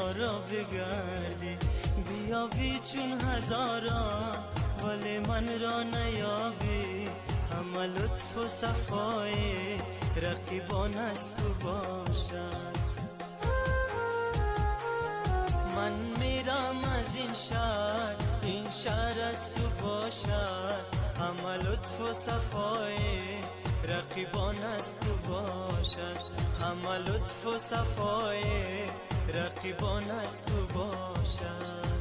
یارا بگردی، بیابی چون هزاران ولی من را نیابی. همه لطف و صفای رقیبان از تو باشد. من میرم از این شهر، این شهر از تو باشد. همه لطف و صفای رقیبان از تو باشد. همه لطف و صفای رقیبان از تو باشد.